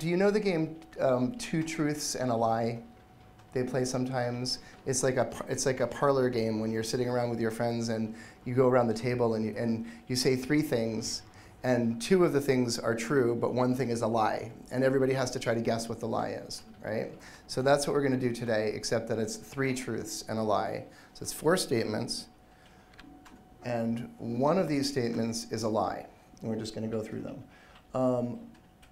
Do you know the game Two Truths and a Lie? They play sometimes. It's like a parlor game when you're sitting around with your friends and you go around the table and you say three things, and two of the things are true, but one thing is a lie, and everybody has to try to guess what the lie is, right? So that's what we're going to do today, except that it's three truths and a lie. So it's four statements, and one of these statements is a lie, and we're just going to go through them.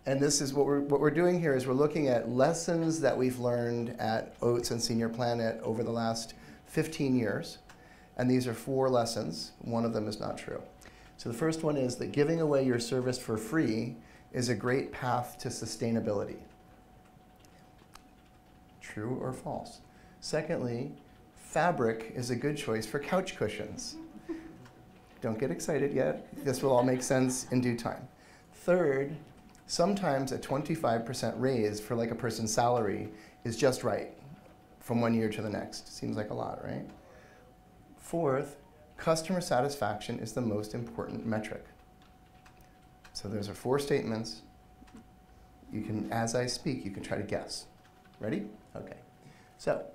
And this is what we're doing here is we're looking at lessons that we've learned at OATS and Senior Planet over the last 15 years. And these are four lessons. One of them is not true. So the first one is that giving away your service for free is a great path to sustainability. True or false? Secondly, fabric is a good choice for couch cushions. Don't get excited yet. This will all make sense in due time. Third, sometimes a 25% raise for like a person's salary is just right from one year to the next. Seems like a lot, right? Fourth, customer satisfaction is the most important metric. So those are four statements. You can, as I speak, you can try to guess. Ready? Okay. So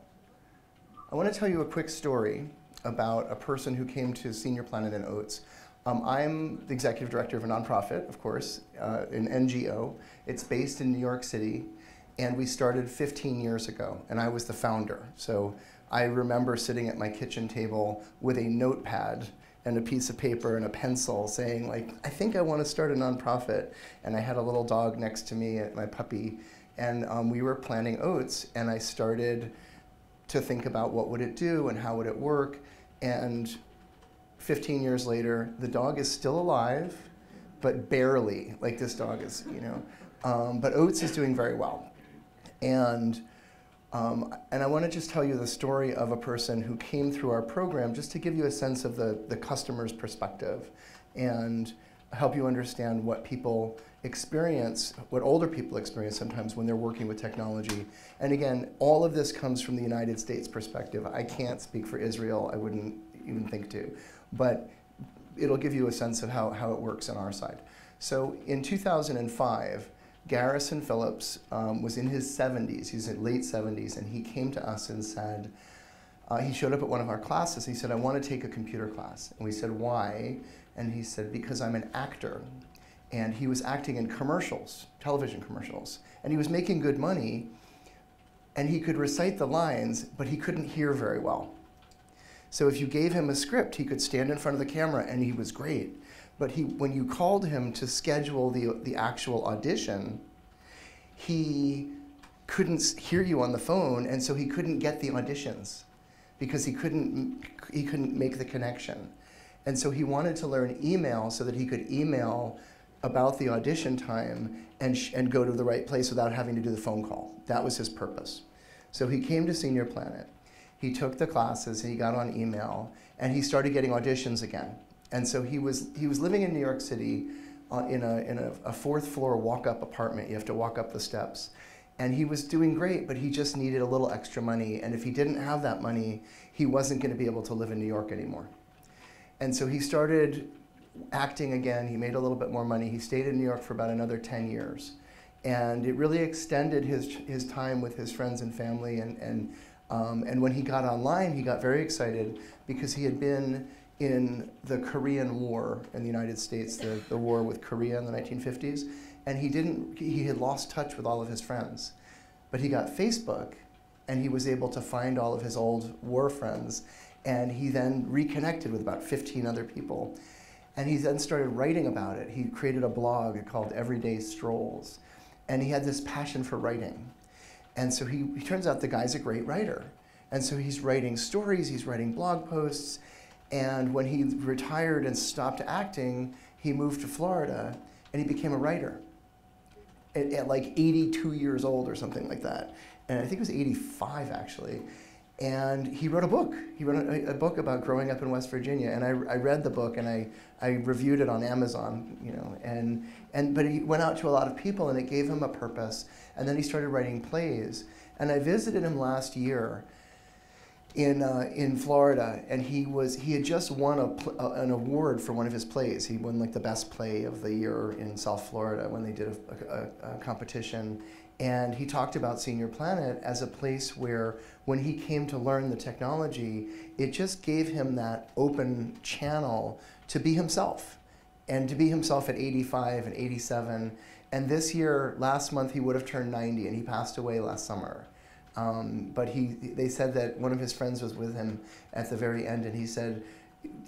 I want to tell you a quick story about a person who came to Senior Planet and OATS. I'm the executive director of a nonprofit, of course, an NGO. It's based in New York City, and we started 15 years ago, and I was the founder. So I remember sitting at my kitchen table with a notepad and a piece of paper and a pencil saying, like, I think I want to start a nonprofit. And I had a little dog next to me, my puppy, and we were planning OATS, and I started to think about what would it do and how would it work. And 15 years later, the dog is still alive, but barely, like this dog is, you know. But OATS is doing very well. And I want to just tell you the story of a person who came through our program just to give you a sense of the customer's perspective and help you understand what people experience, what older people experience sometimes when they're working with technology. And again, all of this comes from the United States perspective. I can't speak for Israel. I wouldn't even think to. But it'll give you a sense of how it works on our side. So in 2005, Garrison Phillips was in his 70s, he's in late 70s, and he came to us and said, he showed up at one of our classes, he said, I want to take a computer class. And we said, why? And he said, because I'm an actor. And he was acting in commercials, television commercials, and he was making good money, and he could recite the lines, but he couldn't hear very well. So if you gave him a script, he could stand in front of the camera and he was great. But when you called him to schedule the actual audition, he couldn't hear you on the phone, and so he couldn't get the auditions because he couldn't make the connection. And so he wanted to learn email so that he could email about the audition time and go to the right place without having to do the phone call. That was his purpose. So he came to Senior Planet. He took the classes, and he got on email, and he started getting auditions again. And so he was living in New York City in a fourth floor walk-up apartment. You have to walk up the steps. And he was doing great, but he just needed a little extra money. And if he didn't have that money, he wasn't going to be able to live in New York anymore. And so he started acting again. He made a little bit more money. He stayed in New York for about another 10 years. And it really extended his time with his friends and family. And when he got online, he got very excited because he had been in the Korean War in the United States, the war with Korea in the 1950s, and he had lost touch with all of his friends. But he got Facebook, and he was able to find all of his old war friends, and he then reconnected with about 15 other people. And he then started writing about it. He created a blog called Everyday Strolls, and he had this passion for writing. And so he turns out the guy's a great writer. And so he's writing stories, he's writing blog posts, and when he retired and stopped acting, he moved to Florida, and he became a writer at like 82 years old or something like that. And I think it was 85, actually. And he wrote a book. He wrote a book about growing up in West Virginia, and I read the book, and I reviewed it on Amazon, you know, but he went out to a lot of people, and it gave him a purpose. And then he started writing plays. And I visited him last year, in Florida, and he had just won an award for one of his plays. He won like the best play of the year in South Florida when they did a competition. And he talked about Senior Planet as a place where when he came to learn the technology, it just gave him that open channel to be himself, and to be himself at 85 and 87. And this year, last month, he would have turned 90, and he passed away last summer. But they said that one of his friends was with him at the very end, and he said,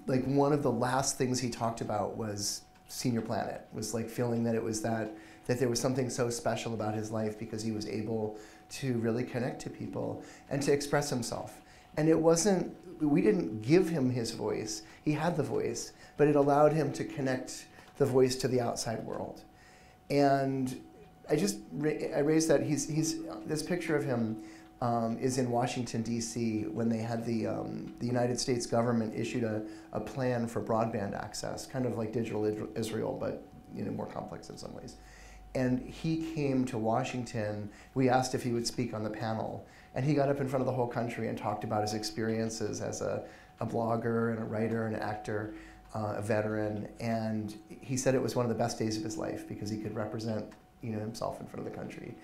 like, one of the last things he talked about was Senior Planet, was like feeling that it was that there was something so special about his life because he was able to really connect to people and to express himself. And it wasn't, we didn't give him his voice, he had the voice, but it allowed him to connect the voice to the outside world. And I raised that. This picture of him is in Washington, D.C. when they had the United States government issued a plan for broadband access, kind of like Digital Israel, but more complex in some ways. And he came to Washington. We asked if he would speak on the panel, and he got up in front of the whole country and talked about his experiences as a blogger and a writer and an actor, a veteran. And he said it was one of the best days of his life because he could represent himself in front of the country.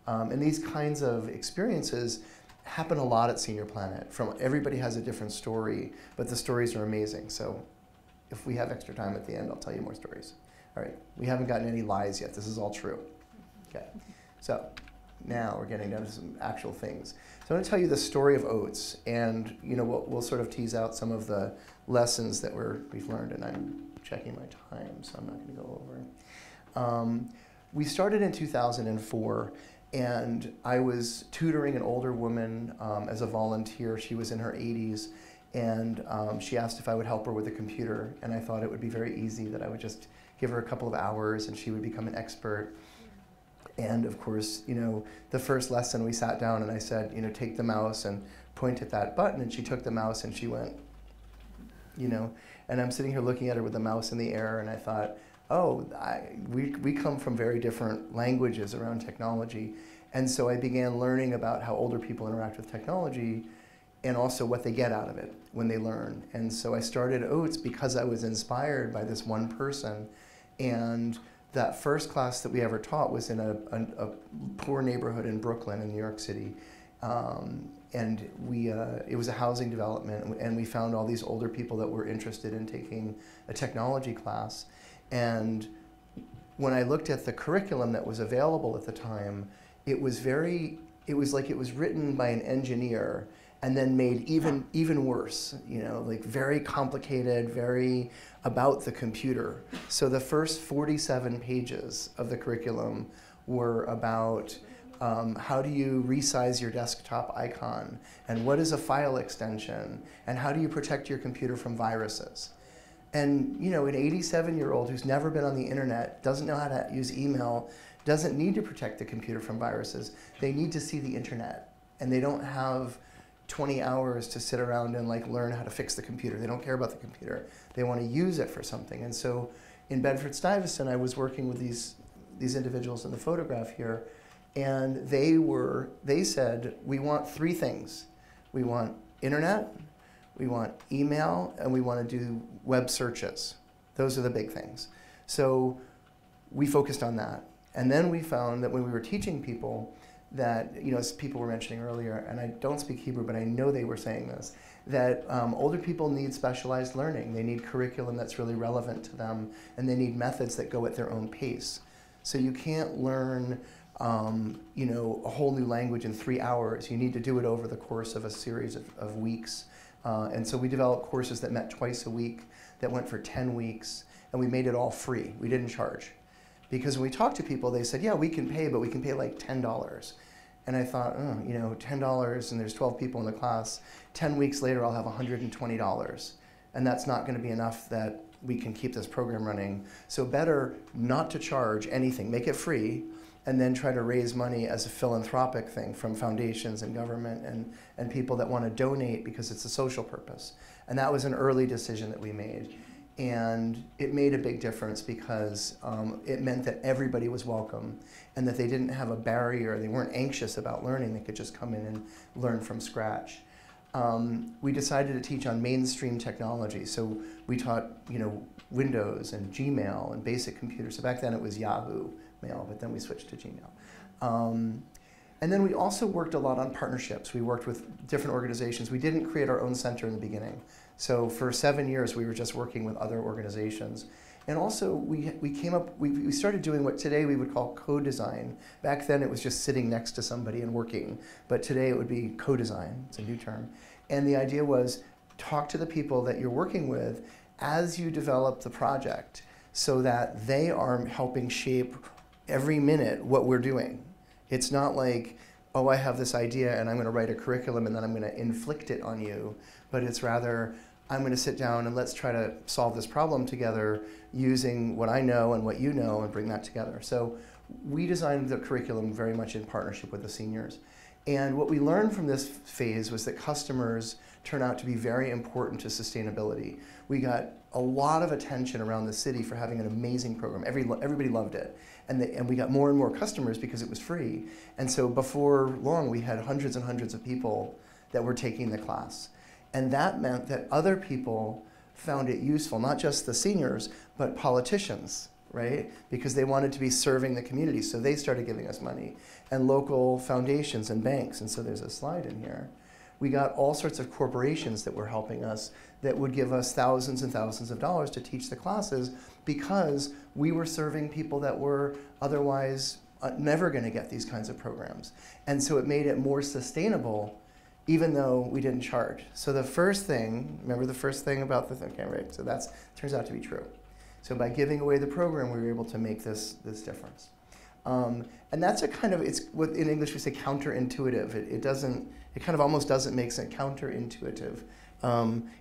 And these kinds of experiences happen a lot at Senior Planet. Everybody has a different story, but the stories are amazing. So if we have extra time at the end, I'll tell you more stories. All right, we haven't gotten any lies yet. This is all true. Okay, so now we're getting down to some actual things. So I'm going to tell you the story of OATS, and we'll sort of tease out some of the lessons that we've learned. And I'm checking my time, so I'm not going to go over. We started in 2004, and I was tutoring an older woman as a volunteer. She was in her 80s, and she asked if I would help her with a computer, and I thought it would be very easy, that I would just give her a couple of hours and she would become an expert. And of course, the first lesson we sat down and I said, take the mouse and point at that button, and she took the mouse and she went, and I'm sitting here looking at her with the mouse in the air, and I thought, oh, we come from very different languages around technology. And so I began learning about how older people interact with technology and also what they get out of it when they learn. And so I started OATS because I was inspired by this one person. And that first class that we ever taught was in a poor neighborhood in Brooklyn in New York City. And it was a housing development, and we found all these older people that were interested in taking a technology class. And when I looked at the curriculum that was available at the time, it was like it was written by an engineer and then made even worse, like very complicated, very about the computer. So the first 47 pages of the curriculum were about how do you resize your desktop icon, and what is a file extension, and how do you protect your computer from viruses. And an 87-year-old who's never been on the internet, doesn't know how to use email, doesn't need to protect the computer from viruses. They need to see the internet, and they don't have 20 hours to sit around and learn how to fix the computer. They don't care about the computer. They want to use it for something. And so in Bedford-Stuyvesant, I was working with these individuals in the photograph here, and they said, we want three things. We want internet, we want email, and we want to do web searches. Those are the big things. So we focused on that. And then we found that when we were teaching people that, as people were mentioning earlier, and I don't speak Hebrew, but I know they were saying this, that older people need specialized learning. They need curriculum that's really relevant to them, and they need methods that go at their own pace. So you can't learn a whole new language in 3 hours. You need to do it over the course of a series of weeks. And so we developed courses that met twice a week, that went for 10 weeks, and we made it all free. We didn't charge. Because when we talked to people, they said, yeah, we can pay, but we can pay like $10. And I thought, oh, $10, and there's 12 people in the class. 10 weeks later, I'll have $120. And that's not going to be enough that we can keep this program running. So better not to charge anything, make it free, and then try to raise money as a philanthropic thing from foundations and government and people that want to donate because it's a social purpose. And that was an early decision that we made. And it made a big difference because it meant that everybody was welcome and that they didn't have a barrier. They weren't anxious about learning. They could just come in and learn from scratch. we decided to teach on mainstream technology. So we taught, Windows and Gmail and basic computers. So back then it was Yahoo Mail, but then we switched to Gmail. And then we also worked a lot on partnerships. We worked with different organizations. We didn't create our own center in the beginning. So for 7 years, we were just working with other organizations. And also, we started doing what today we would call co-design. Back then, it was just sitting next to somebody and working. But today, it would be co-design. It's a new term. And the idea was, talk to the people that you're working with as you develop the project so that they are helping shape every minute what we're doing. It's not like, oh, I have this idea and I'm going to write a curriculum and then I'm going to inflict it on you. But it's rather, I'm going to sit down and let's try to solve this problem together using what I know and what you know and bring that together. So we designed the curriculum very much in partnership with the seniors. And what we learned from this phase was that customers turn out to be very important to sustainability. We got a lot of attention around the city for having an amazing program. Everybody loved it. And we got more and more customers because it was free. And so before long, we had hundreds and hundreds of people that were taking the class. And that meant that other people found it useful, not just the seniors, but politicians, right? Because they wanted to be serving the community, so they started giving us money. And local foundations and banks, and so there's a slide in here. We got all sorts of corporations that were helping us that would give us thousands and thousands of dollars to teach the classes because we were serving people that were otherwise never going to get these kinds of programs. And so it made it more sustainable even though we didn't charge. So the first thing, remember the first thing about the thing, okay, right? So that turns out to be true. So by giving away the program, we were able to make this difference. And that's a kind of, it's what in English we say counterintuitive. It kind of almost doesn't make sense, counterintuitive.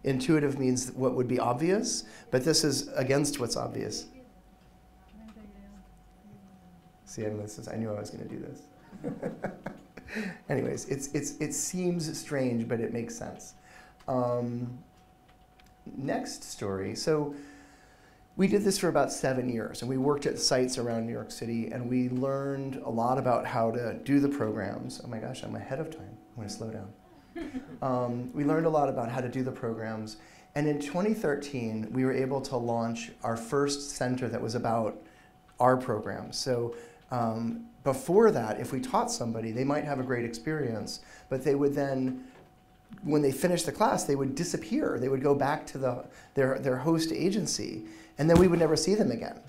Intuitive means what would be obvious, but this is against what's obvious. See, I knew I was going to do this. Anyways, it seems strange, but it makes sense. Next story. So we did this for about 7 years, and we worked at sites around New York City, and we learned a lot about how to do the programs. Oh my gosh, I'm ahead of time. I'm going to slow down. We learned a lot about how to do the programs, and in 2013, we were able to launch our first center that was about our programs. So before that, if we taught somebody, they might have a great experience, but they would then, when they finished the class, they would disappear. They would go back to their host agency, and then we would never see them again.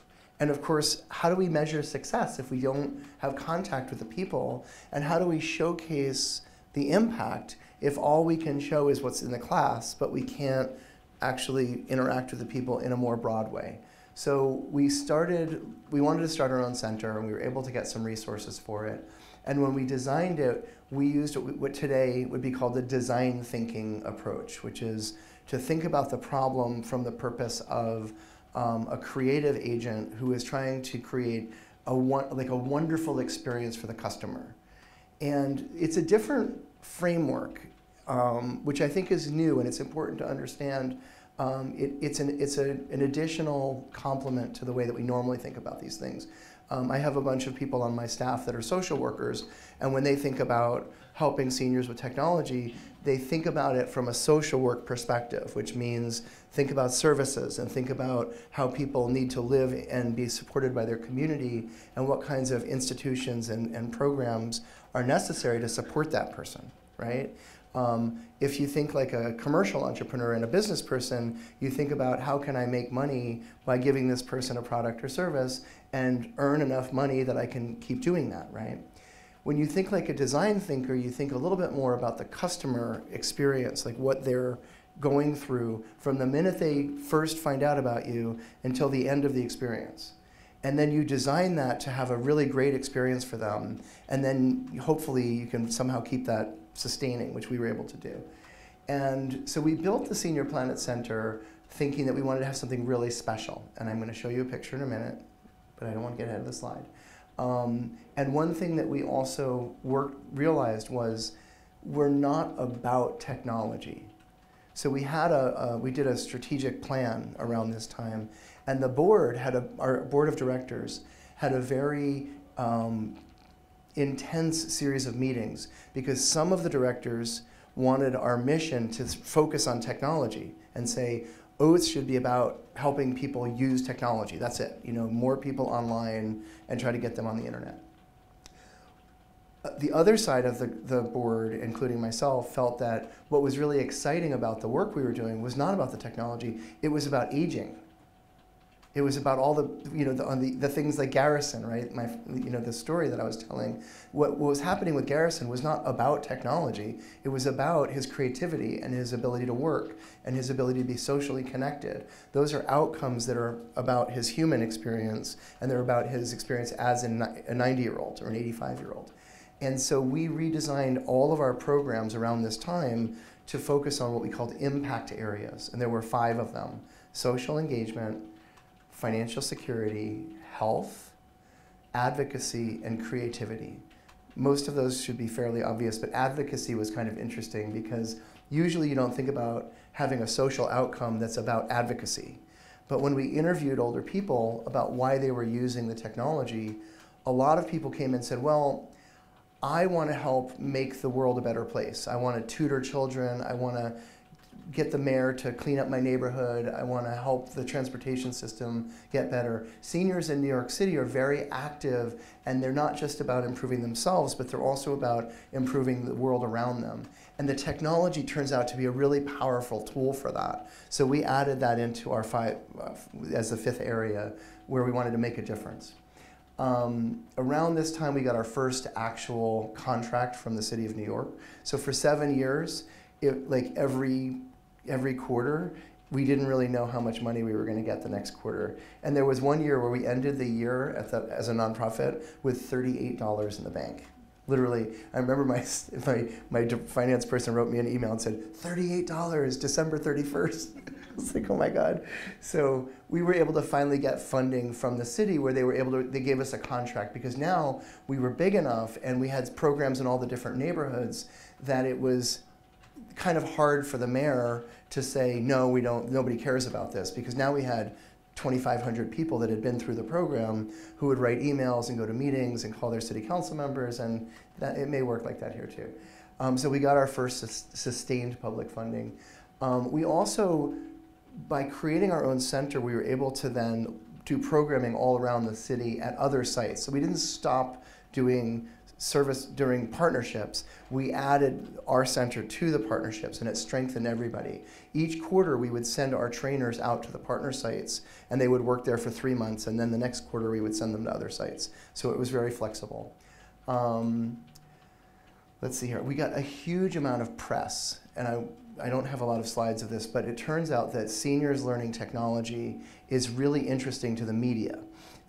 And of course, how do we measure success if we don't have contact with the people? And how do we showcase the impact if all we can show is what's in the class, but we can't actually interact with the people in a more broad way? So we wanted to start our own center, and we were able to get some resources for it. And when we designed it, we used what today would be called the design thinking approach, which is to think about the problem from the purpose of a creative agent who is trying to create a wonderful experience for the customer. And it's a different framework, which I think is new, and it's important to understand. It's an additional complement to the way that we normally think about these things. I have a bunch of people on my staff that are social workers, and when they think about helping seniors with technology, they think about it from a social work perspective, which means think about services and think about how people need to live and be supported by their community and what kinds of institutions and programs are necessary to support that person, right? If you think like a commercial entrepreneur and a business person, you think about how can I make money by giving this person a product or service and earn enough money that I can keep doing that, right? When you think like a design thinker, you think a little bit more about the customer experience, like what they're going through from the minute they first find out about you until the end of the experience. And then you design that to have a really great experience for them, and then hopefully you can somehow keep that sustaining, which we were able to do. And so we built the Senior Planet Center thinking that we wanted to have something really special. And I'm going to show you a picture in a minute, but I don't want to get ahead of the slide. And one thing that we also realized was we're not about technology. So we did a strategic plan around this time, and the board our board of directors had a very intense series of meetings because some of the directors wanted our mission to focus on technology and say, OATS should be about helping people use technology. That's it. More people online and try to get them on the internet. The other side of the board, including myself, felt that what was really exciting about the work we were doing was not about the technology, it was about aging. It was about all the things like Garrison, right? The story that I was telling. What was happening with Garrison was not about technology. It was about his creativity and his ability to work and his ability to be socially connected. Those are outcomes that are about his human experience, and they're about his experience as a 90-year-old or an 85-year-old. And so we redesigned all of our programs around this time to focus on what we called impact areas. And there were 5 of them: social engagement, financial security, health, advocacy, and creativity. Most of those should be fairly obvious, but advocacy was kind of interesting because usually you don't think about having a social outcome that's about advocacy. But when we interviewed older people about why they were using the technology, a lot of people came and said, well, I want to help make the world a better place. I want to tutor children. I want to get the mayor to clean up my neighborhood. I want to help the transportation system get better. Seniors in New York City are very active, and they're not just about improving themselves, but they're also about improving the world around them. And the technology turns out to be a really powerful tool for that. So we added that into our as the 5th area where we wanted to make a difference. Around this time, we got our first actual contract from the city of New York. So for 7 years, like every quarter, we didn't really know how much money we were going to get the next quarter. And there was one year where we ended the year as a nonprofit with $38 in the bank. Literally, I remember my finance person wrote me an email and said, $38, December 31st. I was like, oh my God. So we were able to finally get funding from the city where they gave us a contract, because now we were big enough and we had programs in all the different neighborhoods that it was kind of hard for the mayor to say, no, nobody cares about this, because now we had 2,500 people that had been through the program who would write emails and go to meetings and call their city council members, and it may work like that here too. So we got our first sustained public funding. We also, by creating our own center, we were able to then do programming all around the city at other sites. So we didn't stop doing service during partnerships. We added our center to the partnerships, and it strengthened everybody. Each quarter, we would send our trainers out to the partner sites, and they would work there for 3 months, and then the next quarter, we would send them to other sites. So it was very flexible. Let's see here. We got a huge amount of press, and I don't have a lot of slides of this, but it turns out that seniors learning technology is really interesting to the media.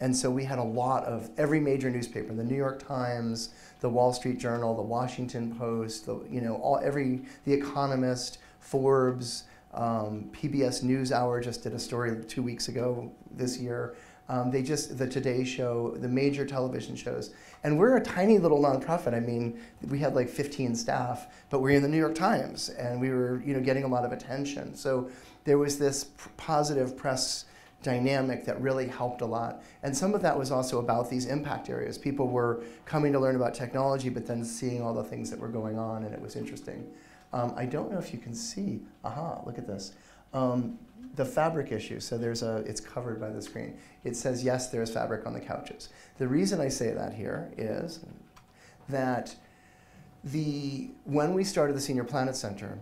And so we had a lot of every major newspaper: the New York Times, the Wall Street Journal, the Washington Post, The Economist, Forbes, PBS NewsHour just did a story 2 weeks ago this year. The Today Show, the major television shows. And we're a tiny little nonprofit. I mean, we had like 15 staff, but we're in the New York Times, and we were getting a lot of attention. So there was this positive press dynamic that really helped a lot. And some of that was also about these impact areas. People were coming to learn about technology, but then seeing all the things that were going on, and it was interesting. I don't know if you can see, look at this. The fabric issue, so it's covered by the screen. It says, yes, there's fabric on the couches. The reason I say that here is that when we started the Senior Planet Center,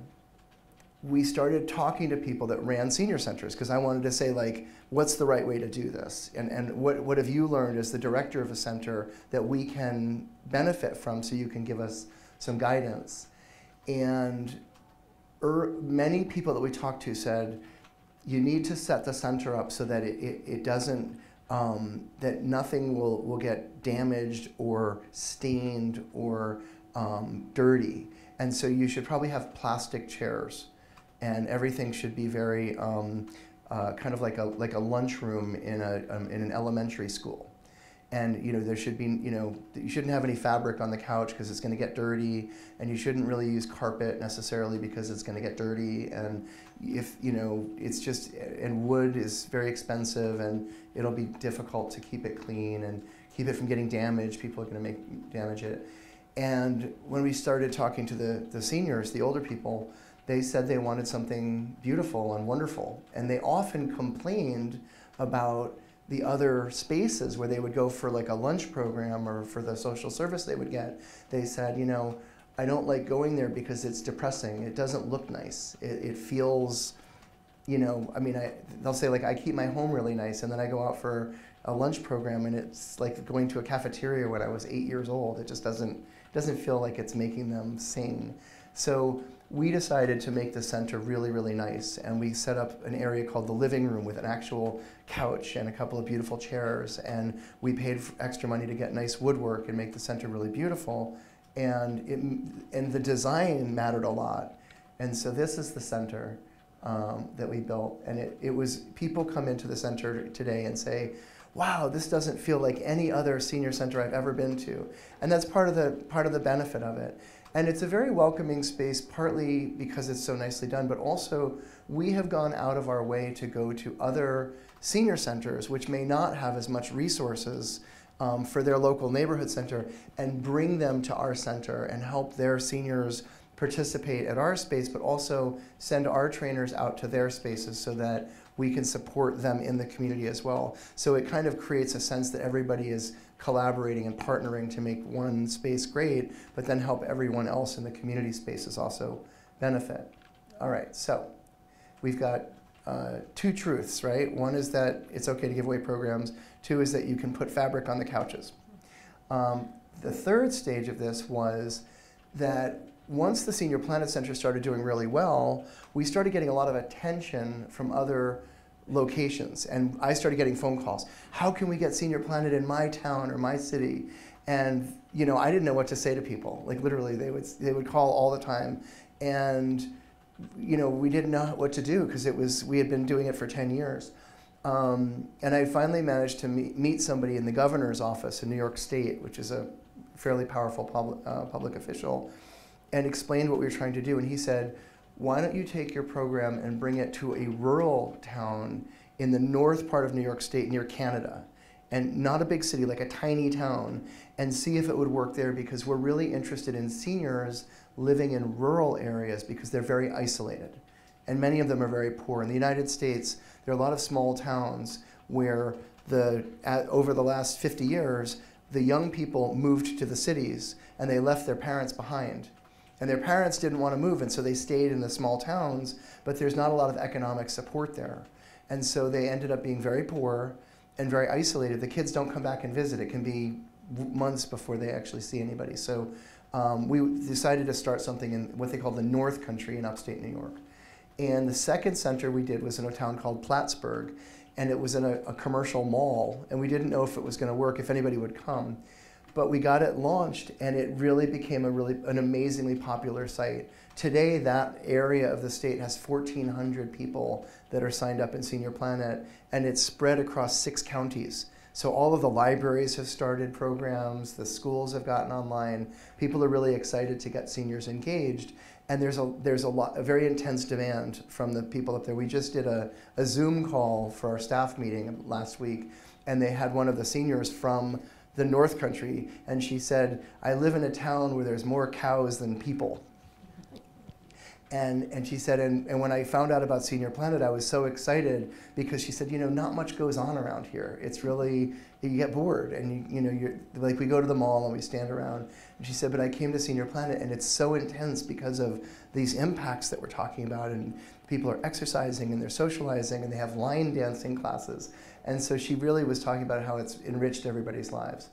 we started talking to people that ran senior centers, because I wanted to say, like, what's the right way to do this? And what have you learned as the director of a center that we can benefit from, so you can give us some guidance? And many people that we talked to said, you need to set the center up so that it doesn't, that nothing will get damaged or stained or dirty. And so you should probably have plastic chairs, and everything should be very kind of like a lunchroom in an elementary school. And there should be, you shouldn't have any fabric on the couch because it's going to get dirty, and you shouldn't really use carpet necessarily because it's going to get dirty. And if it's just, and wood is very expensive, and it'll be difficult to keep it clean and keep it from getting damaged. People are going to damage it. And when we started talking to the seniors, the older people, they said they wanted something beautiful and wonderful. And they often complained about the other spaces where they would go for like a lunch program or for the social service they would get. They said, you know, I don't like going there because it's depressing. It doesn't look nice. It feels, you know, I mean, they'll say like, I keep my home really nice, and then I go out for a lunch program and it's like going to a cafeteria when I was 8 years old. It just doesn't feel like it's making them sing. So we decided to make the center really, really nice, and we set up an area called the living room with an actual couch and a couple of beautiful chairs, and we paid extra money to get nice woodwork and make the center really beautiful, and the design mattered a lot. And so this is the center that we built, and it was, people come into the center today and say, wow, this doesn't feel like any other senior center I've ever been to. And that's part of the benefit of it. And it's a very welcoming space, partly because it's so nicely done, but also we have gone out of our way to go to other senior centers which may not have as much resources for their local neighborhood center, and bring them to our center and help their seniors participate at our space, but also send our trainers out to their spaces so that we can support them in the community as well. So it kind of creates a sense that everybody is collaborating and partnering to make one space great, but then help everyone else in the community spaces also benefit. All right, so we've got two truths, right? One is that it's okay to give away programs. Two is that you can put fabric on the couches. The third stage of this was that once the Senior Planet Center started doing really well, we started getting a lot of attention from other locations. And I started getting phone calls. How can we get Senior Planet in my town or my city? And you know, I didn't know what to say to people. Like literally, they would call all the time. And you know, we didn't know what to do because we had been doing it for 10 years. And I finally managed to meet somebody in the governor's office in New York State, which is a fairly powerful public official, and explained what we were trying to do. And he said, why don't you take your program and bring it to a rural town in the north part of New York State near Canada, and not a big city, like a tiny town, and see if it would work there, because we're really interested in seniors living in rural areas because they're very isolated. And many of them are very poor. In the United States, there are a lot of small towns where over the last 50 years, the young people moved to the cities and they left their parents behind. And their parents didn't want to move, and so they stayed in the small towns, but there's not a lot of economic support there. And so they ended up being very poor and very isolated. The kids don't come back and visit. It can be months before they actually see anybody. So we decided to start something in what they call the North Country in upstate New York. And the second center we did was in a town called Plattsburgh, and it was in a commercial mall, and we didn't know if it was going to work, if anybody would come. But we got it launched, and it really became an amazingly popular site. Today, that area of the state has 1,400 people that are signed up in Senior Planet, and it's spread across 6 counties. So all of the libraries have started programs, the schools have gotten online. People are really excited to get seniors engaged, and there's a very intense demand from the people up there. We just did a Zoom call for our staff meeting last week, and they had one of the seniors from the North Country, and she said, I live in a town where there's more cows than people. And she said, and when I found out about Senior Planet, I was so excited, because she said, you know, not much goes on around here. It's really, you get bored, and you're like, we go to the mall and we stand around. And she said, but I came to Senior Planet, and it's so intense because of these impacts that we're talking about, and people are exercising and they're socializing and they have line dancing classes. And so she really was talking about how it's enriched everybody's lives.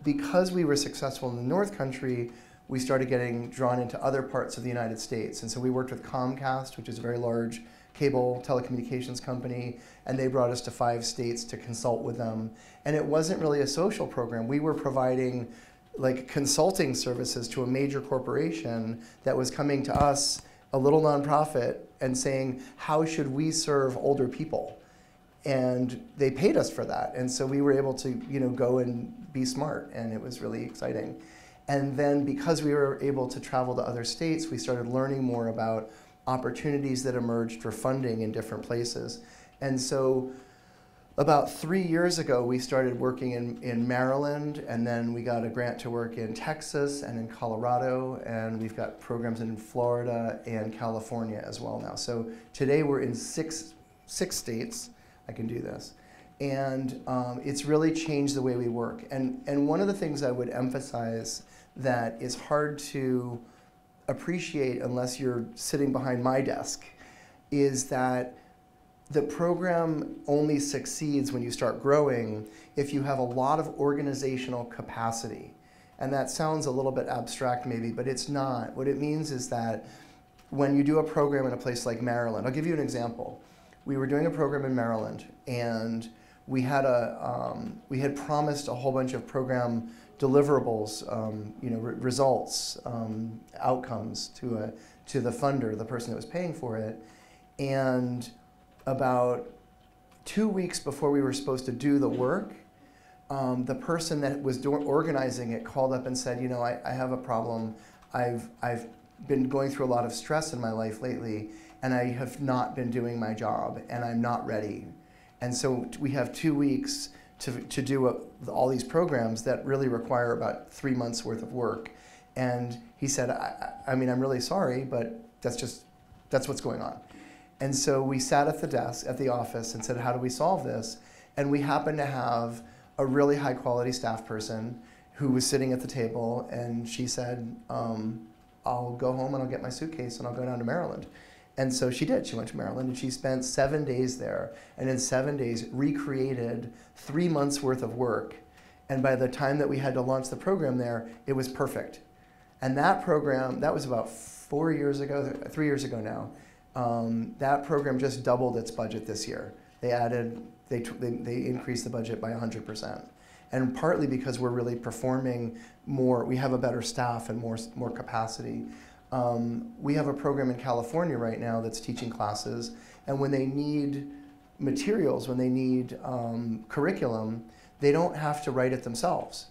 Because we were successful in the North Country, we started getting drawn into other parts of the United States. And so we worked with Comcast, which is a very large cable telecommunications company, and they brought us to 5 states to consult with them. And it wasn't really a social program. We were providing like consulting services to a major corporation that was coming to us, a little nonprofit, and saying, how should we serve older people? And they paid us for that. And so we were able to go and be smart, and it was really exciting. And then because we were able to travel to other states, we started learning more about opportunities that emerged for funding in different places. And so About 3 years ago, we started working in Maryland, and then we got a grant to work in Texas and in Colorado, and we've got programs in Florida and California as well now. So today we're in six states. I can do this. And it's really changed the way we work. And one of the things I would emphasize that is hard to appreciate unless you're sitting behind my desk is that the program only succeeds when you start growing if you have a lot of organizational capacity. And that sounds a little bit abstract maybe, but it's not. What it means is that when you do a program in a place like Maryland, I'll give you an example. We were doing a program in Maryland, and we had promised a whole bunch of program deliverables, results, outcomes to the funder, the person that was paying for it. And about 2 weeks before we were supposed to do the work, the person that was organizing it called up and said, I have a problem. I've been going through a lot of stress in my life lately, and I have not been doing my job, and I'm not ready. And so we have 2 weeks to do all these programs that really require about 3 months worth of work. And he said, I'm really sorry, but that's what's going on. And so we sat at the desk, at the office, and said, how do we solve this? And we happened to have a really high quality staff person who was sitting at the table, and she said, I'll go home and I'll get my suitcase and I'll go down to Maryland. And so she did. She went to Maryland and she spent 7 days there, and in 7 days recreated 3 months worth of work. And by the time that we had to launch the program there, it was perfect. And that program, that was about 3 years ago now. That program just doubled its budget this year. They increased the budget by 100%. And partly because we're really performing more, we have a better staff and more capacity. We have a program in California right now that's teaching classes, and when they need materials, when they need curriculum, they don't have to write it themselves.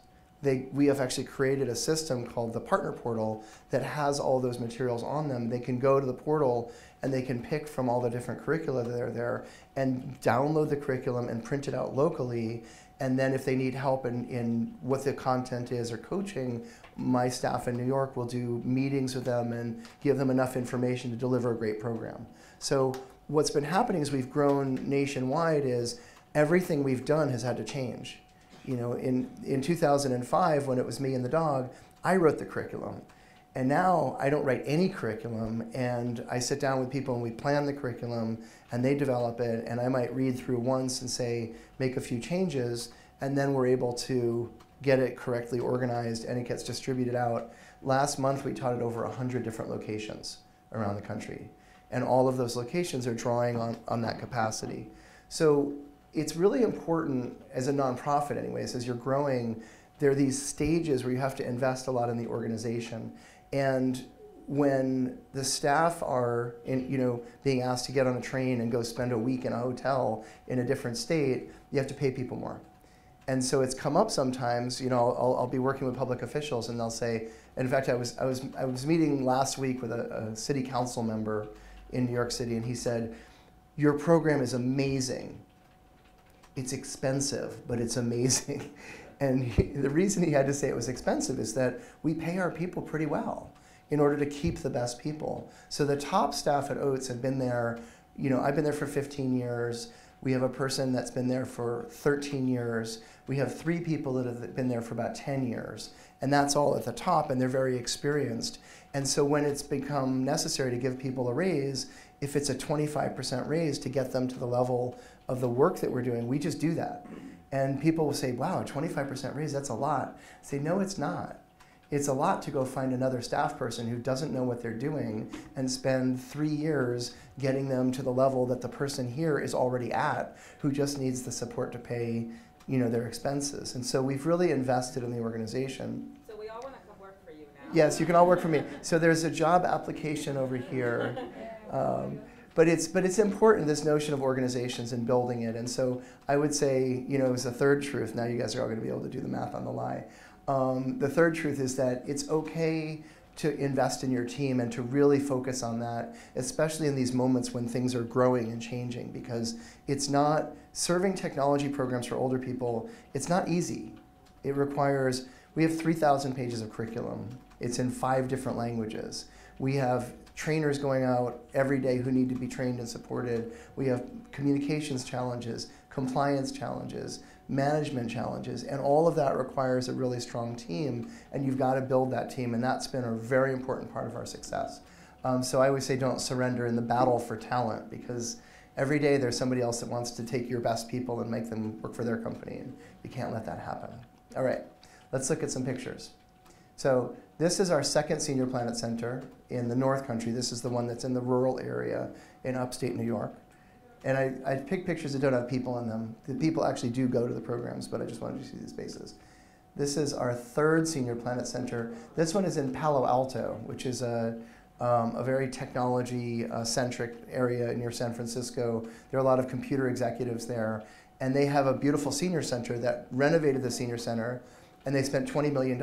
We have actually created a system called the Partner Portal that has all those materials on them. They can go to the portal and they can pick from all the different curricula that are there and download the curriculum and print it out locally. And then if they need help in what the content is or coaching, my staff in New York will do meetings with them and give them enough information to deliver a great program. So what's been happening as we've grown nationwide is everything we've done has had to change. In 2005, when it was me and the dog, I wrote the curriculum. And now I don't write any curriculum, and I sit down with people and we plan the curriculum and they develop it, and I might read through once and say, make a few changes, and then we're able to get it correctly organized and it gets distributed out. Last month we taught at over 100 different locations around the country, and all of those locations are drawing on that capacity. So it's really important as a nonprofit anyways, as you're growing, there are these stages where you have to invest a lot in the organization. And when the staff are being asked to get on a train and go spend a week in a hotel in a different state, you have to pay people more. And so it's come up sometimes, I'll be working with public officials and they'll say, in fact, I was meeting last week with a city council member in New York City, and he said, your program is amazing. It's expensive, but it's amazing. And the reason he had to say it was expensive is that we pay our people pretty well in order to keep the best people. So the top staff at OATS have been there, I've been there for 15 years. We have a person that's been there for 13 years. We have 3 people that have been there for about 10 years. And that's all at the top, and they're very experienced. And so when it's become necessary to give people a raise, if it's a 25% raise to get them to the level of the work that we're doing, we just do that. And people will say, wow, 25% raise, that's a lot. I say, no, it's not. It's a lot to go find another staff person who doesn't know what they're doing and spend 3 years getting them to the level that the person here is already at, who just needs the support to pay their expenses. And so we've really invested in the organization. So we all want to come work for you now. Yes, you can all work for me. So there's a job application over here. But it's important, this notion of organizations and building it. And so I would say, it was the third truth. Now you guys are all going to be able to do the math on the lie. The third truth is that it's okay to invest in your team and to really focus on that, especially in these moments when things are growing and changing, because it's not, serving technology programs for older people, it's not easy. It requires, we have 3,000 pages of curriculum. It's in 5 different languages. We have trainers going out every day who need to be trained and supported. We have communications challenges, compliance challenges, management challenges, and all of that requires a really strong team, and you've got to build that team, and that's been a very important part of our success. So I always say don't surrender in the battle for talent, because every day there's somebody else that wants to take your best people and make them work for their company, and you can't let that happen. All right, let's look at some pictures. So this is our second Senior Planet Center in the North Country. This is the one that's in the rural area in upstate New York. And I picked pictures that don't have people in them. The people actually do go to the programs, but I just wanted you to see these faces. This is our third Senior Planet Center. This one is in Palo Alto, which is a very technology-centric area near San Francisco. There are a lot of computer executives there, and they have a beautiful senior center that renovated the senior center, and they spent $20 million,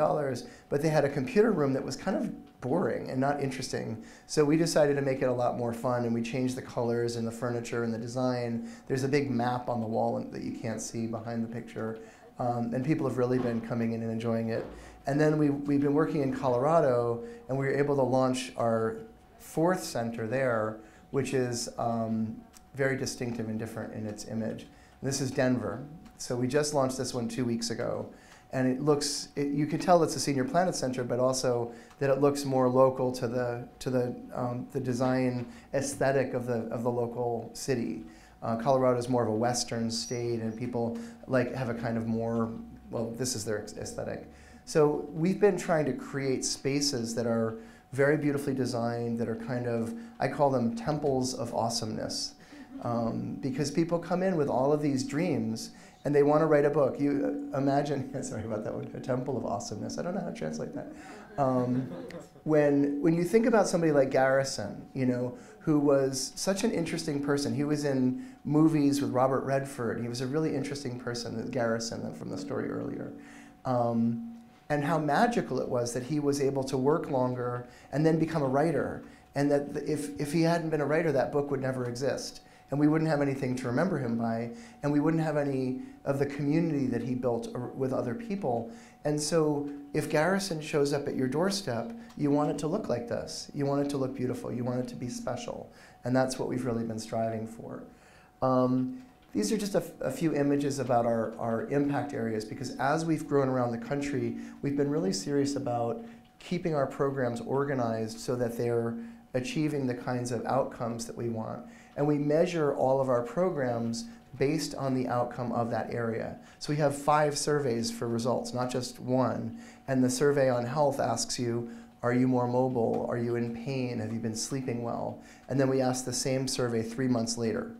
but they had a computer room that was kind of boring and not interesting. So we decided to make it a lot more fun, and we changed the colors and the furniture and the design. There's a big map on the wall that you can't see behind the picture, and people have really been coming in and enjoying it. And then we've been working in Colorado, and we were able to launch our 4th center there, which is very distinctive and different in its image. And this is Denver. So we just launched this one 2 weeks ago. And it looks, you can tell it's a Senior Planet Center, but also that it looks more local to the design aesthetic of the local city. Colorado is more of a Western state, and people have a kind of more, well, this is their aesthetic. So we've been trying to create spaces that are very beautifully designed, that are kind of, I call them temples of awesomeness, because people come in with all of these dreams, and they want to write a book. You imagine, sorry about that one, a temple of awesomeness. I don't know how to translate that. When you think about somebody like Garrison, who was such an interesting person. He was in movies with Robert Redford. He was a really interesting person, Garrison, from the story earlier. And how magical it was that he was able to work longer and then become a writer. And that if he hadn't been a writer, that book would never exist. And we wouldn't have anything to remember him by, and we wouldn't have any of the community that he built with other people. And so if Garrison shows up at your doorstep, you want it to look like this. You want it to look beautiful. You want it to be special. And that's what we've really been striving for. These are just a few images about our impact areas, because as we've grown around the country, we've been really serious about keeping our programs organized so that they're achieving the kinds of outcomes that we want. And we measure all of our programs based on the outcome of that area. So we have 5 surveys for results, not just one. And the survey on health asks you, are you more mobile? Are you in pain? Have you been sleeping well? And then we ask the same survey 3 months later.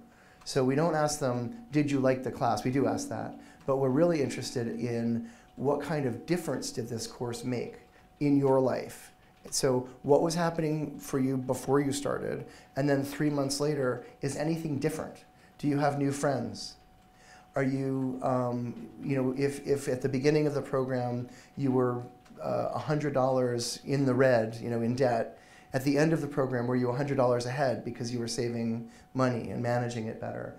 So we don't ask them, did you like the class? We do ask that. But we're really interested in what kind of difference did this course make in your life? So what was happening for you before you started? And then 3 months later, is anything different? Do you have new friends? Are you, if at the beginning of the program you were $100 in the red, in debt, at the end of the program were you $100 ahead because you were saving money and managing it better?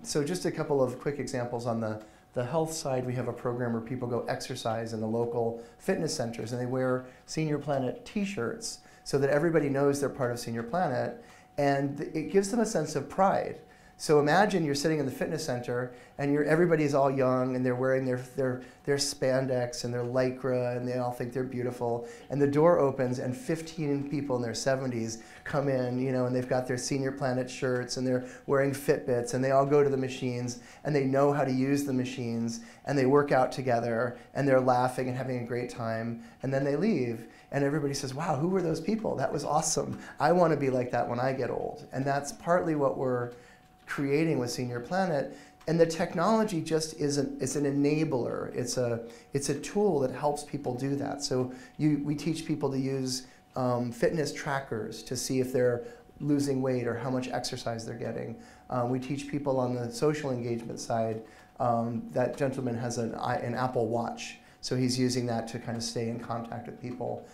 So just a couple of quick examples on the health side. We have a program where people go exercise in the local fitness centers, and they wear Senior Planet t-shirts so that everybody knows they're part of Senior Planet, and it gives them a sense of pride. So imagine you're sitting in the fitness center and everybody's all young and they're wearing their spandex and their lycra, and they all think they're beautiful, and the door opens and 15 people in their 70s come in, and they've got their Senior Planet shirts and they're wearing Fitbits, and they all go to the machines and they know how to use the machines, and they work out together and they're laughing and having a great time, and then they leave. And everybody says, wow, who were those people? That was awesome. I want to be like that when I get old. And that's partly what we're creating with Senior Planet. And the technology just it's an enabler. It's a tool that helps people do that. So we teach people to use fitness trackers to see if they're losing weight or how much exercise they're getting. We teach people on the social engagement side. That gentleman has an Apple Watch, so he's using that to kind of stay in contact with people.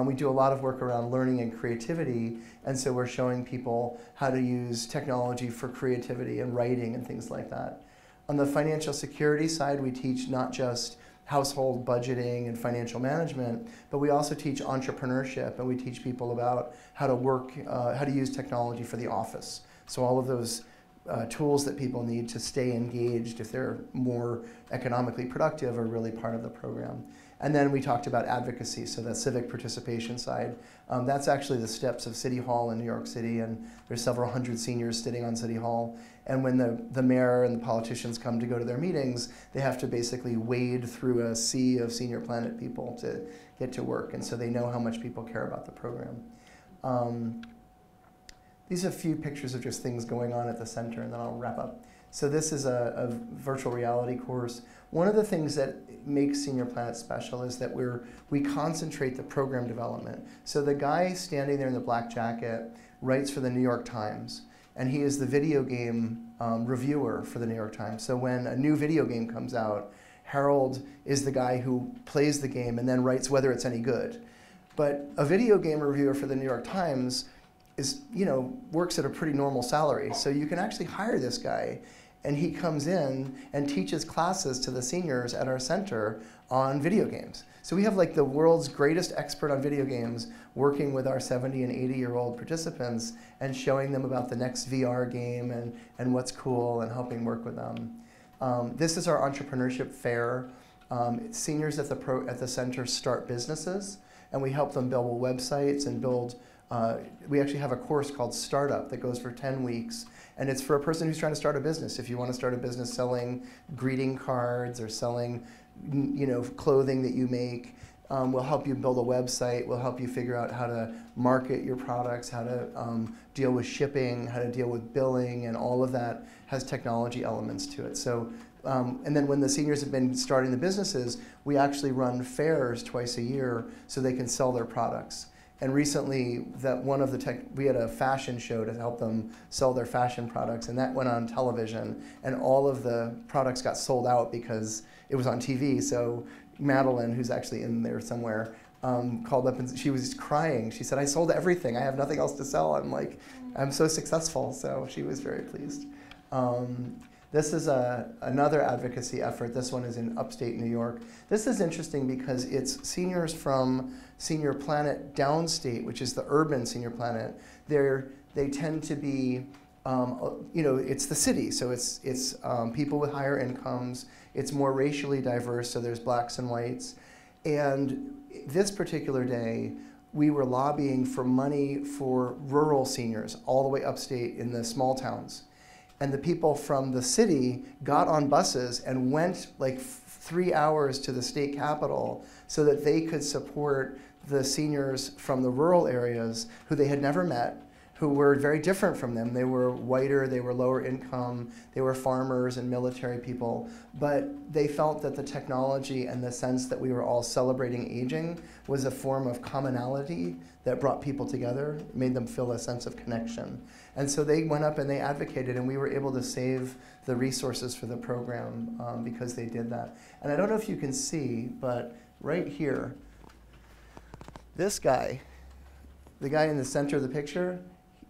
We do a lot of work around learning and creativity, and so we're showing people how to use technology for creativity and writing and things like that. On the financial security side, we teach not just household budgeting and financial management, but we also teach entrepreneurship, and we teach people about how to work, how to use technology for the office. So all of those tools that people need to stay engaged if they're more economically productive are really part of the program. And then we talked about advocacy, so the civic participation side. That's actually the steps of City Hall in New York City, and there's several hundred seniors sitting on City Hall. And when the mayor and the politicians come to go to their meetings, they have to basically wade through a sea of Senior Planet people to get to work, and so they know how much people care about the program. These are a few pictures of just things going on at the center, and then I'll wrap up. So this is a virtual reality course. One of the things that makes Senior Planet special is that we concentrate the program development. So the guy standing there in the black jacket writes for the New York Times, and he is the video game reviewer for the New York Times. So when a new video game comes out, Harold is the guy who plays the game and then writes whether it's any good. But a video game reviewer for the New York Times is, works at a pretty normal salary. So you can actually hire this guy, and he comes in and teaches classes to the seniors at our center on video games. So we have like the world's greatest expert on video games working with our 70 and 80-year-old participants and showing them about the next VR game and what's cool and helping work with them. This is our entrepreneurship fair. Seniors at the center start businesses, and we help them build websites and build. We actually have a course called Startup that goes for 10 weeks, and it's for a person who's trying to start a business. If you want to start a business selling greeting cards or selling, clothing that you make, we'll help you build a website. We'll help you figure out how to market your products, how to deal with shipping, how to deal with billing, and all of that has technology elements to it. So, and then when the seniors have been starting the businesses, we actually run fairs twice a year so they can sell their products. And recently, we had a fashion show to help them sell their fashion products, and that went on television, and all of the products got sold out because it was on TV. So Madeline, who's actually in there somewhere, called up and she was crying. She said, "I sold everything. I have nothing else to sell." I'm like, "I'm so successful." So she was very pleased. This is another advocacy effort. This one is in upstate New York. This is interesting because it's seniors from Senior Planet downstate, which is the urban Senior Planet. They tend to be, it's the city, so it's people with higher incomes. It's more racially diverse, so there's blacks and whites. And this particular day, we were lobbying for money for rural seniors all the way upstate in the small towns. And the people from the city got on buses and went like 3 hours to the state capitol so that they could support the seniors from the rural areas who they had never met, who were very different from them. They were whiter, they were lower income, they were farmers and military people, but they felt that the technology and the sense that we were all celebrating aging was a form of commonality that brought people together, made them feel a sense of connection. And so they went up and they advocated, and we were able to save the resources for the program because they did that. And I don't know if you can see, but right here, this guy, the guy in the center of the picture,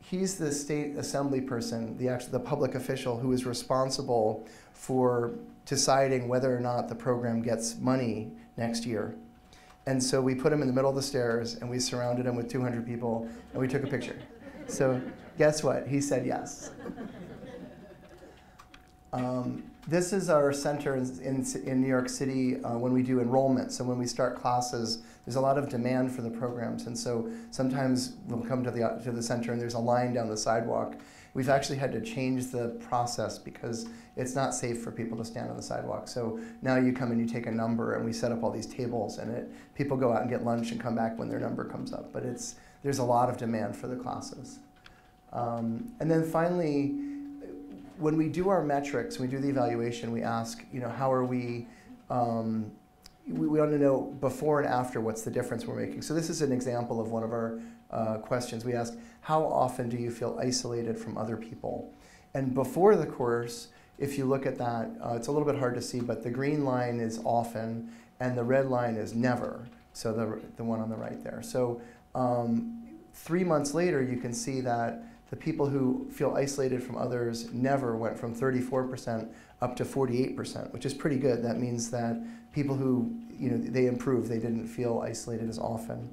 he's the state assembly person, the public official who is responsible for deciding whether or not the program gets money next year. And so we put him in the middle of the stairs, and we surrounded him with 200 people, and we took a picture. So guess what? He said yes. This is our center in New York City when we do enrollment. So when we start classes, there's a lot of demand for the programs, and so sometimes we'll come to the center and there's a line down the sidewalk. We've actually had to change the process because it's not safe for people to stand on the sidewalk. So now you come and you take a number, and we set up all these tables, and people go out and get lunch and come back when their number comes up. But there's a lot of demand for the classes. And then finally, when we do our metrics, when we do the evaluation, we ask, how are we want to know before and after what's the difference we're making. So this is an example of one of our questions. We ask, how often do you feel isolated from other people? And before the course, if you look at that, it's a little bit hard to see, but the green line is often, and the red line is never. So the one on the right there. So 3 months later, you can see that the people who feel isolated from others never went from 34% up to 48%, which is pretty good. That means that people who, they improved, they didn't feel isolated as often.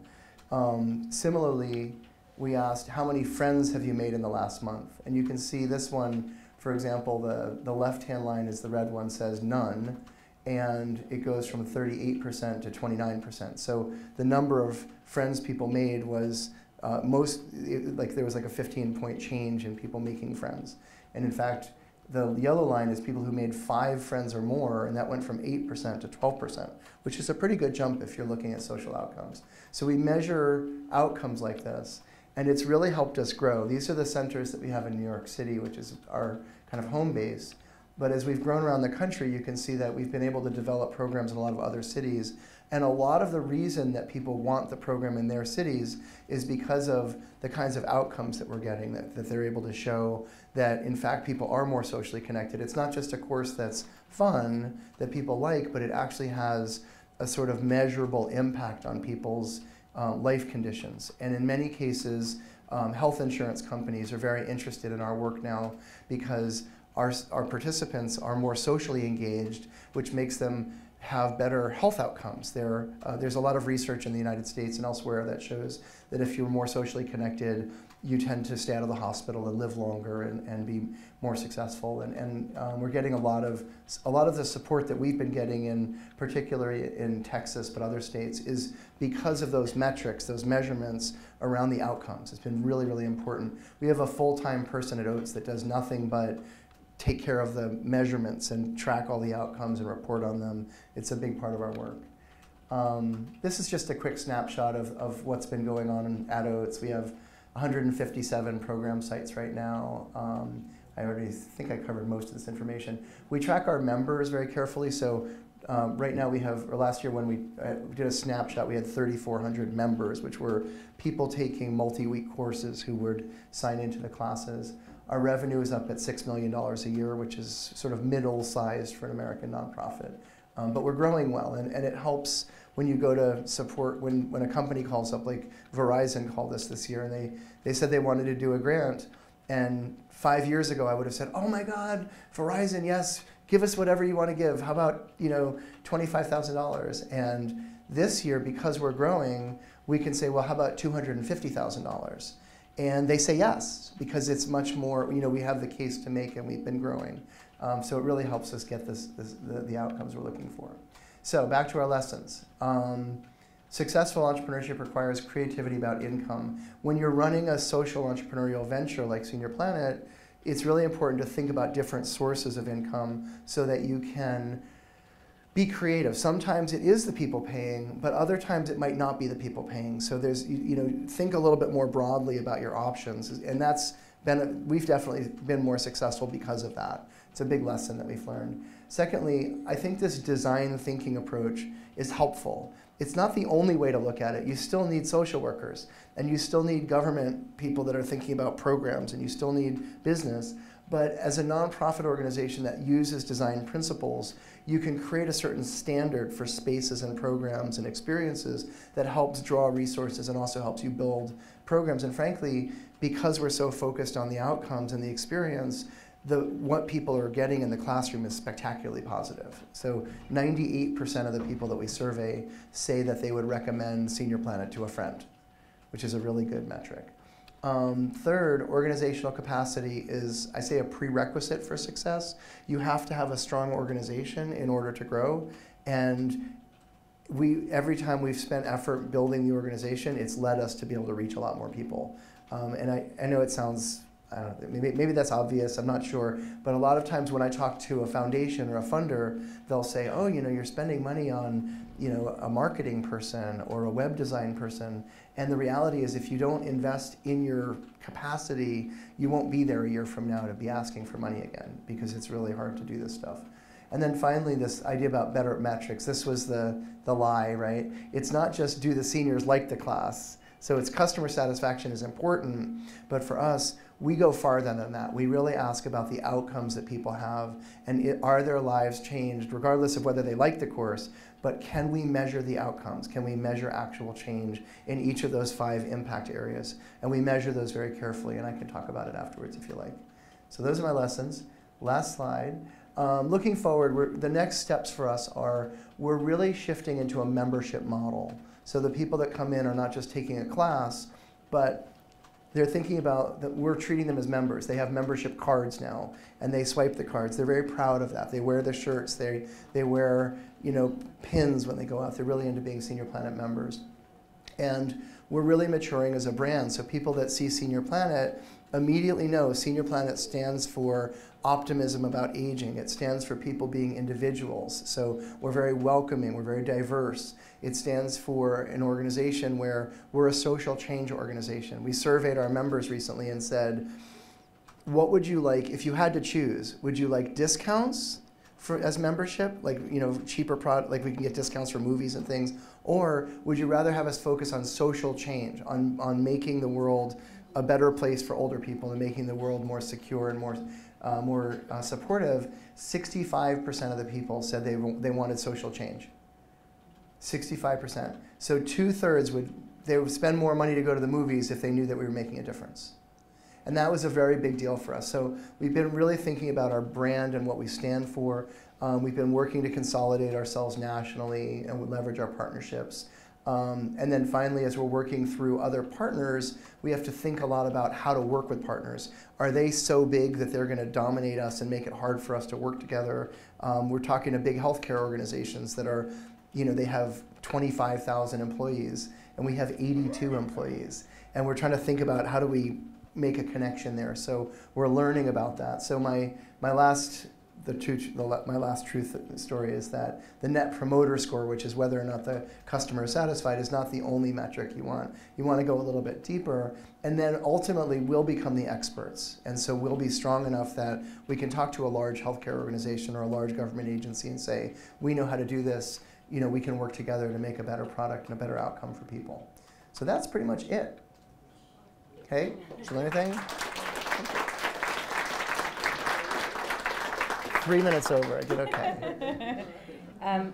Similarly, we asked, how many friends have you made in the last month? And you can see this one, for example, the left-hand line is the red one, says none, and it goes from 38% to 29%. So the number of friends people made was there was like a 15-point change in people making friends. And in fact, the yellow line is people who made 5 friends or more, and that went from 8% to 12%, which is a pretty good jump if you're looking at social outcomes. So we measure outcomes like this, and it's really helped us grow. These are the centers that we have in New York City, which is our kind of home base. But as we've grown around the country, you can see that we've been able to develop programs in a lot of other cities. And a lot of the reason that people want the program in their cities is because of the kinds of outcomes that we're getting, that they're able to show that, in fact, people are more socially connected. It's not just a course that's fun, that people like, but it actually has a sort of measurable impact on people's life conditions. And in many cases, health insurance companies are very interested in our work now because our participants are more socially engaged, which makes them have better health outcomes. There's a lot of research in the United States and elsewhere that shows that if you're more socially connected, you tend to stay out of the hospital and live longer and be more successful. And we're getting a lot of the support that we've been getting, in particularly in Texas but other states, is because of those metrics, those measurements around the outcomes. It's been really, really important. We have a full-time person at OATS that does nothing but take care of the measurements and track all the outcomes and report on them. It's a big part of our work. This is just a quick snapshot of what's been going on at OATS. We have 157 program sites right now. I already think I covered most of this information. We track our members very carefully. So right now we have, or last year when we did a snapshot, we had 3,400 members, which were people taking multi-week courses who would sign into the classes. Our revenue is up at $6 million a year, which is sort of middle-sized for an American nonprofit. But we're growing well, and it helps when you go to support, when a company calls up, like Verizon called us this year, and they said they wanted to do a grant. And 5 years ago, I would have said, oh my God, Verizon, yes, give us whatever you want to give. How about, $25,000? And this year, because we're growing, we can say, well, how about $250,000? And they say yes, because it's much more, we have the case to make and we've been growing. So it really helps us get the outcomes we're looking for. So back to our lessons. Successful entrepreneurship requires creativity about income. When you're running a social entrepreneurial venture like Senior Planet, it's really important to think about different sources of income so that you can be creative. Sometimes it is the people paying, but other times it might not be the people paying. So there's, think a little bit more broadly about your options. And we've definitely been more successful because of that. It's a big lesson that we've learned. Secondly, I think this design thinking approach is helpful. It's not the only way to look at it. You still need social workers, and you still need government people that are thinking about programs, and you still need business. But as a nonprofit organization that uses design principles, you can create a certain standard for spaces and programs and experiences that helps draw resources and also helps you build programs. And frankly, because we're so focused on the outcomes and the experience, what people are getting in the classroom is spectacularly positive. So 98% of the people that we survey say that they would recommend Senior Planet to a friend, which is a really good metric. Third, organizational capacity is, I say, a prerequisite for success. You have to have a strong organization in order to grow. And every time we've spent effort building the organization, it's led us to be able to reach a lot more people. And I know it sounds, I don't know, maybe that's obvious, I'm not sure. But a lot of times when I talk to a foundation or a funder, they'll say, oh, you're spending money on a marketing person or a web design person. And the reality is if you don't invest in your capacity, you won't be there a year from now to be asking for money again, because it's really hard to do this stuff. And then finally, this idea about better metrics. This was the lie, right? It's not just do the seniors like the class. So it's customer satisfaction is important, but for us, we go farther than that. We really ask about the outcomes that people have, and are their lives changed, regardless of whether they like the course, but can we measure the outcomes? Can we measure actual change in each of those 5 impact areas? And we measure those very carefully, and I can talk about it afterwards if you like. So those are my lessons. Last slide. Looking forward, the next steps for us are we're really shifting into a membership model. So the people that come in are not just taking a class, but they're thinking about that we're treating them as members. They have membership cards now, and they swipe the cards. They're very proud of that. They wear the shirts. They wear pins when they go out. They're really into being Senior Planet members. And we're really maturing as a brand. So people that see Senior Planet immediately know Senior Planet stands for optimism about aging. It stands for people being individuals. So we're very welcoming, we're very diverse. It stands for an organization where we're a social change organization. We surveyed our members recently and said, what would you like if you had to choose? Would you like discounts as membership, like cheaper product, like we can get discounts for movies and things, or would you rather have us focus on social change, on making the world a better place for older people and making the world more secure and more supportive? 65% of the people said they wanted social change. 65%. So 2/3 they would spend more money to go to the movies if they knew that we were making a difference. And that was a very big deal for us. So we've been really thinking about our brand and what we stand for. We've been working to consolidate ourselves nationally and leverage our partnerships. And then finally, as we're working through other partners, we have to think a lot about how to work with partners. Are they so big that they're going to dominate us and make it hard for us to work together? We're talking to big healthcare organizations that are, they have 25,000 employees, and we have 82 employees. And we're trying to think about how do we make a connection there. So we're learning about that. So my last truth story is that the Net Promoter Score, which is whether or not the customer is satisfied, is not the only metric you want. You want to go a little bit deeper, and then ultimately we'll become the experts. And so we'll be strong enough that we can talk to a large healthcare organization or a large government agency and say, we know how to do this. We can work together to make a better product and a better outcome for people. So that's pretty much it. Okay, so anything? 3 minutes over, I did okay.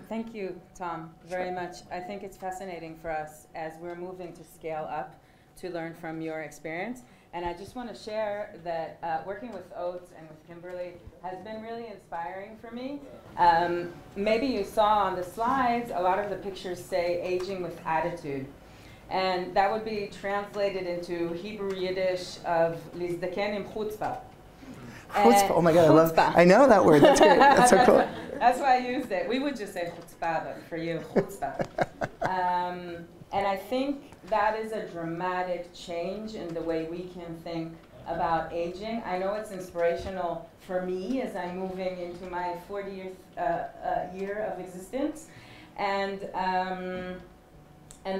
Thank you, Tom, very much. I think it's fascinating for us as we're moving to scale up to learn from your experience. And I just want to share that working with OATS and with Kimberly has been really inspiring for me. Maybe you saw on the slides, a lot of the pictures say aging with attitude. And that would be translated into Hebrew Yiddish of Lizdaken im chutzpah. Chutzpah. Oh my God, I know that word. That's great. That's so cool. That's why I used it. We would just say chutzpah, but for you, chutzpah. And I think that is a dramatic change in the way we can think about aging. I know it's inspirational for me as I'm moving into my 40th year of existence. And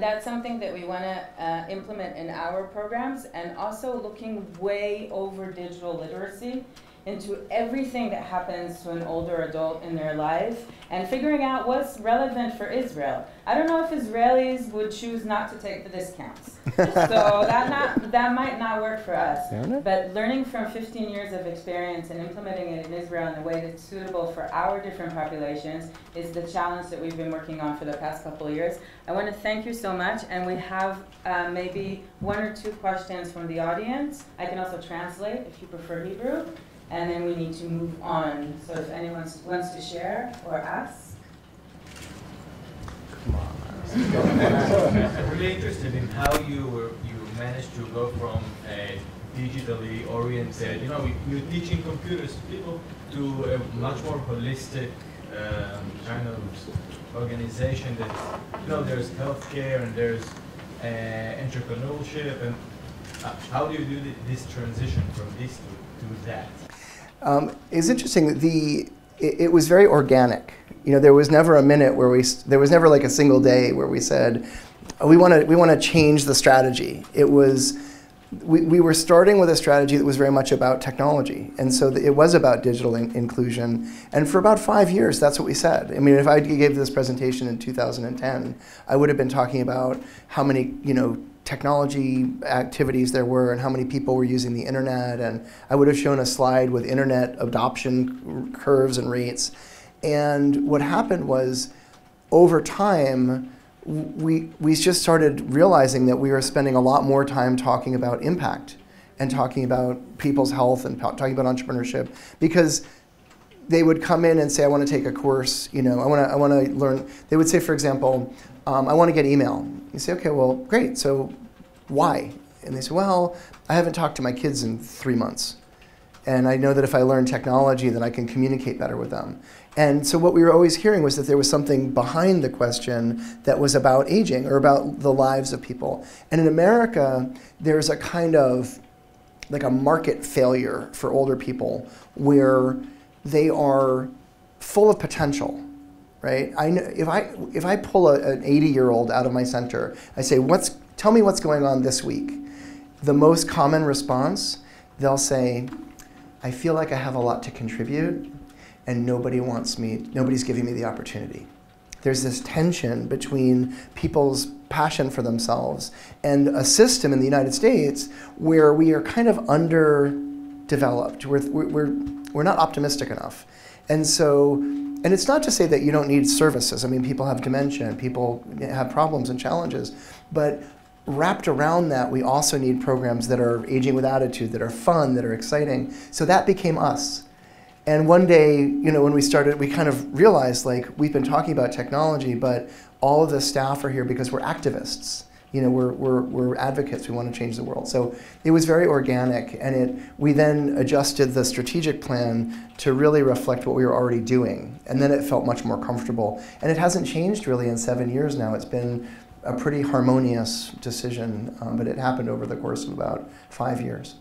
that's something that we want to implement in our programs, and also looking way over digital literacy into everything that happens to an older adult in their life and figuring out what's relevant for Israel. I don't know if Israelis would choose not to take the discounts. So that might not work for us. But learning from 15 years of experience and implementing it in Israel in a way that's suitable for our different populations is the challenge that we've been working on for the past couple of years. I want to thank you so much, and we have maybe 1 or 2 questions from the audience. I can also translate if you prefer Hebrew. And then we need to move on. So if anyone wants to share or ask. Come on. I'm really interested in how you managed to go from a digitally oriented, you're teaching computers to people, to a much more holistic kind of organization that, there's healthcare and there's entrepreneurship, and how do you do this transition from this to that? It's interesting. It was very organic. There was never a minute where there was never like a single day where we said, we want to change the strategy. It was, we were starting with a strategy that was very much about technology, and so it was about digital inclusion. And for about 5 years, that's what we said. I mean, if I gave this presentation in 2010, I would have been talking about how many, technology activities there were and how many people were using the internet. And I would have shown a slide with internet adoption curves and rates. And what happened was, over time, we just started realizing that we were spending a lot more time talking about impact and talking about people's health and talking about entrepreneurship, because they would come in and say, I want to take a course, I want to learn. They would say, for example, I want to get email. You say, okay, well, great, so why? And they say, well, I haven't talked to my kids in 3 months. And I know that if I learn technology, then I can communicate better with them. And so what we were always hearing was that there was something behind the question that was about aging or about the lives of people. And in America, there's a kind of like a market failure for older people where they are full of potential, right? If I pull an 80-year-old out of my center, I say, tell me what's going on this week. The most common response, they'll say, I feel like I have a lot to contribute, and nobody's giving me the opportunity. There's this tension between people's passion for themselves and a system in the United States where we are kind of underdeveloped. We're not optimistic enough. And it's not to say that you don't need services. I mean, people have dementia, and people have problems and challenges, but wrapped around that, we also need programs that are aging with attitude, that are fun, that are exciting. So that became us. And one day, when we started, we kind of realized, like, we've been talking about technology, but all of the staff are here because we're activists. We're advocates. We want to change the world. So it was very organic, and we then adjusted the strategic plan to really reflect what we were already doing. And then it felt much more comfortable. And it hasn't changed really in 7 years now. It's been a pretty harmonious decision, but it happened over the course of about 5 years.